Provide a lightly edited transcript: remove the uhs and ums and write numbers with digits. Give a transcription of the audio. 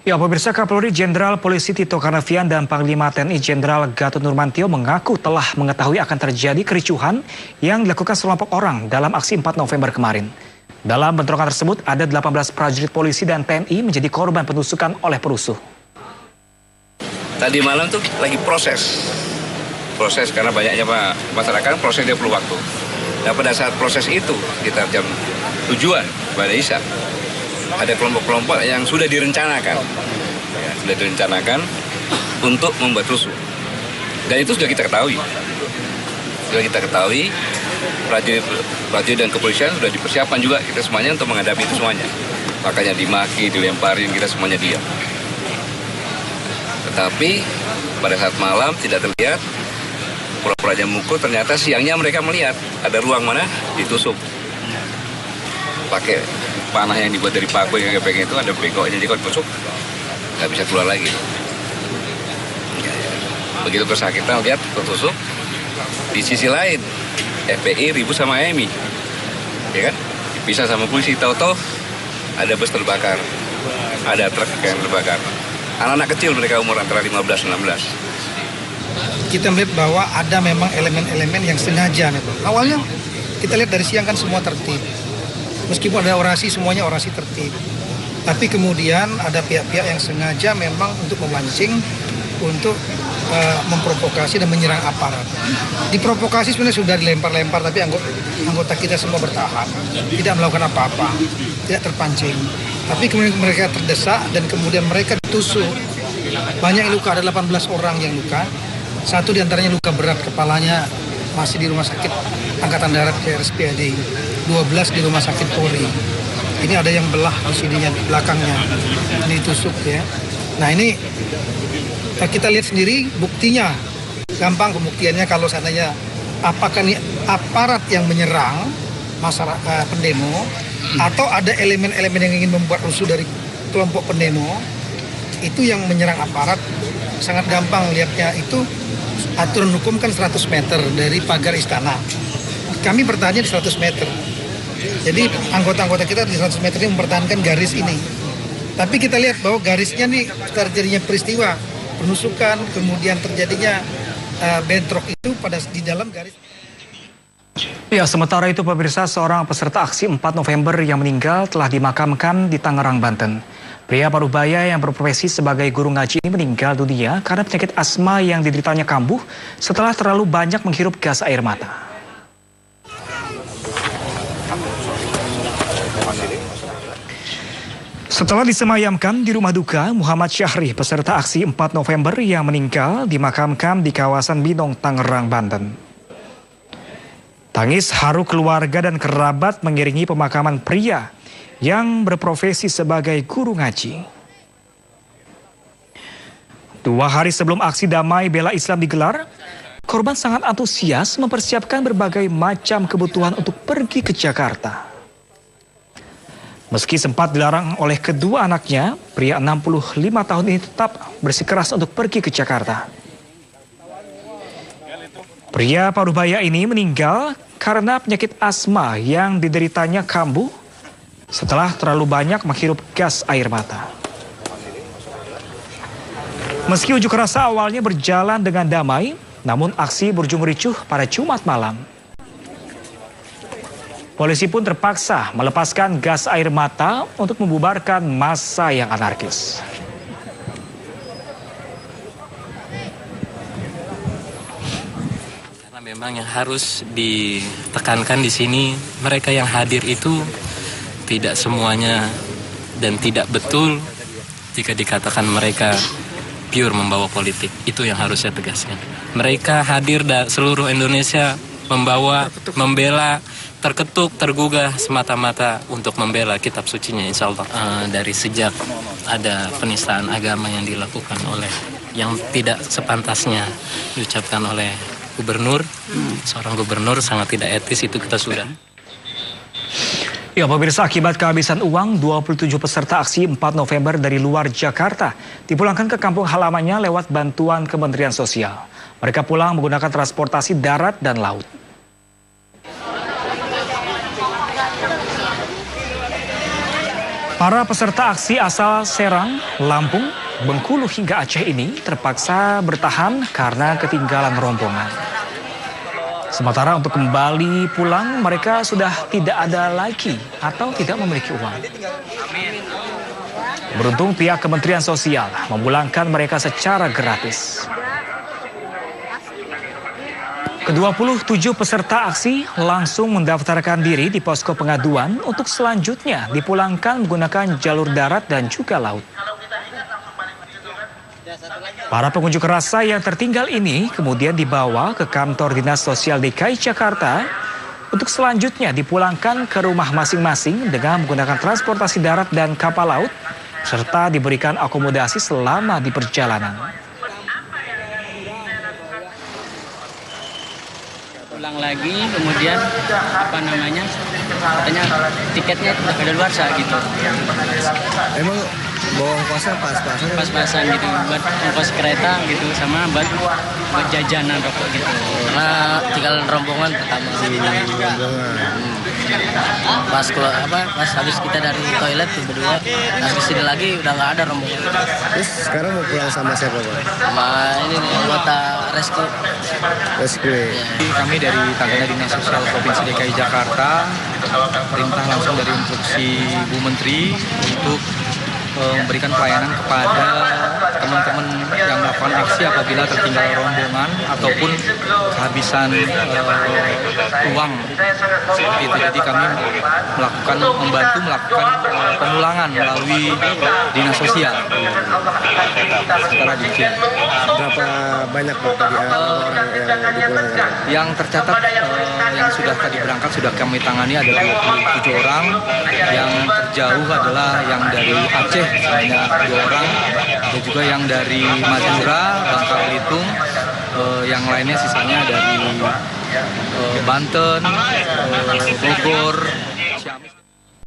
Ya, pemirsa, Kapolri Jenderal Polisi Tito Karnavian dan Panglima TNI Jenderal Gatot Nurmantio mengaku telah mengetahui akan terjadi kericuhan yang dilakukan sekelompok orang dalam aksi 4 November kemarin. Dalam bentrokan tersebut, ada 18 prajurit polisi dan TNI menjadi korban penusukan oleh perusuh. Tadi malam tuh lagi proses karena banyaknya masyarakat, proses dia perlu waktu. Dan pada saat proses itu, kita jam tujuan pada Isya, ada kelompok-kelompok yang sudah direncanakan, untuk membuat rusuh. Dan itu sudah kita ketahui. Prajurit dan kepolisian sudah dipersiapkan juga kita semuanya untuk menghadapi itu semuanya. Makanya dimaki, dilemparin, kita semuanya diam. Tetapi pada saat malam tidak terlihat, pura-pura jam mukul, ternyata siangnya mereka melihat ada ruang mana ditusuk. Pakai panah yang dibuat dari paku yang kayak itu, ada bengkoknya, jadi kalau ditusuk nggak bisa keluar lagi. Begitu kesakitan lihat tertusuk. Di sisi lain FPI ribut sama AMI, ya kan? Dipisah sama polisi, tahu-tahu ada bus terbakar, ada truk yang terbakar. Anak-anak kecil mereka umur antara 15-16. Kita melihat bahwa ada memang elemen-elemen yang sengaja. Awalnya kita lihat dari siang kan semua tertib. Meskipun ada orasi, semuanya orasi tertib. Tapi kemudian ada pihak-pihak yang sengaja memang untuk memancing, untuk memprovokasi dan menyerang aparat. Diprovokasi sebenarnya sudah dilempar-lempar, tapi anggota kita semua bertahan. Tidak melakukan apa-apa, tidak terpancing. Tapi kemudian mereka terdesak dan kemudian mereka ditusuk. Banyak yang luka, ada 18 orang yang luka. Satu diantaranya luka berat, kepalanya masih di rumah sakit Angkatan Darat RSPAD. 12 di rumah sakit Polri. Ini ada yang belah di sininya, di belakangnya. Ini ditusuk ya. Nah ini kita lihat sendiri buktinya. Gampang pembuktiannya kalau seandainya apakah ini aparat yang menyerang masyarakat pendemo atau ada elemen-elemen yang ingin membuat rusuh dari kelompok pendemo, itu yang menyerang aparat sangat gampang lihatnya. Itu aturan hukum kan 100 meter dari pagar istana. Kami bertahannya di 100 meter. Jadi anggota-anggota kita di 100 meter ini mempertahankan garis ini. Tapi kita lihat bahwa garisnya nih terjadinya peristiwa penusukan, kemudian terjadinya bentrok itu di dalam garis. Ya, sementara itu pemirsa, seorang peserta aksi 4 November yang meninggal telah dimakamkan di Tangerang, Banten. Pria Parubaya yang berprofesi sebagai guru ngaji ini meninggal dunia karena penyakit asma yang dideritanya kambuh setelah terlalu banyak menghirup gas air mata. Setelah disemayamkan di rumah duka, Muhammad Syahri, peserta aksi 4 November yang meninggal, dimakamkan di kawasan Binong, Tangerang, Banten. Tangis haru keluarga dan kerabat mengiringi pemakaman pria yang berprofesi sebagai guru ngaji. 2 hari sebelum aksi damai bela Islam digelar, korban sangat antusias mempersiapkan berbagai macam kebutuhan untuk pergi ke Jakarta. Meski sempat dilarang oleh kedua anaknya, pria 65 tahun ini tetap bersikeras untuk pergi ke Jakarta. Pria Parubaya ini meninggal karena penyakit asma yang dideritanya kambuh setelah terlalu banyak menghirup gas air mata. Meski unjuk rasa awalnya berjalan dengan damai, namun aksi berujung ricuh pada Jumat malam. Polisi pun terpaksa melepaskan gas air mata untuk membubarkan massa yang anarkis. Karena memang yang harus ditekankan di sini, mereka yang hadir itu tidak semuanya dan tidak betul jika dikatakan mereka pure membawa politik. Itu yang harus saya tegaskan. Mereka hadir dari seluruh Indonesia membela, terketuk, tergugah semata-mata untuk membela kitab sucinya, insya Allah. Dari sejak ada penistaan agama yang dilakukan oleh, yang tidak sepantasnya diucapkan oleh gubernur, seorang gubernur sangat tidak etis, itu kita sudah. Ya, pemirsa, akibat kehabisan uang, 27 peserta aksi 4 November dari luar Jakarta dipulangkan ke kampung halamannya lewat bantuan Kementerian Sosial. Mereka pulang menggunakan transportasi darat dan laut. Para peserta aksi asal Serang, Lampung, Bengkulu hingga Aceh ini terpaksa bertahan karena ketinggalan rombongan. Sementara untuk kembali pulang mereka sudah tidak ada lagi atau tidak memiliki uang. Beruntung pihak Kementerian Sosial memulangkan mereka secara gratis. Ke-27 peserta aksi langsung mendaftarkan diri di posko pengaduan untuk selanjutnya dipulangkan menggunakan jalur darat dan juga laut. Para pengunjuk rasa yang tertinggal ini kemudian dibawa ke kantor Dinas Sosial DKI Jakarta untuk selanjutnya dipulangkan ke rumah masing-masing dengan menggunakan transportasi darat dan kapal laut serta diberikan akomodasi selama di perjalanan. Pulang lagi, kemudian katanya tiketnya udah kadaluarsa gitu. Emang bawa ongkosnya pas-pasan? Pas-pasan gitu, buat ongkos kereta gitu, sama buat jajanan rokok gitu. Karena tinggal rombongan pertama. Pas habis kita dari toilet berdua, pas kesini lagi udah nggak ada rombongan. Terus sekarang mau pulang sama siapa, Pak? Sama ini nih, anggota rescue. Kami dari Tagana Dinas Sosial Provinsi DKI Jakarta perintah langsung dari instruksi Bu Menteri untuk memberikan pelayanan kepada teman-teman yang melakukan aksi apabila tertinggal rombongan ataupun kehabisan uang seperti itu. Jadi kami membantu melakukan pemulangan melalui Dinas Sosial secara digital. Berapa banyak, Pak, tadi orang yang dipulangkan? Yang tercatat yang sudah tadi berangkat sudah kami tangani ada 27 orang. Yang terjauh adalah yang dari Aceh sebanyak 2 orang, ada juga yang dari Madura, Bangka Belitung, yang lainnya sisanya dari Banten, Bogor,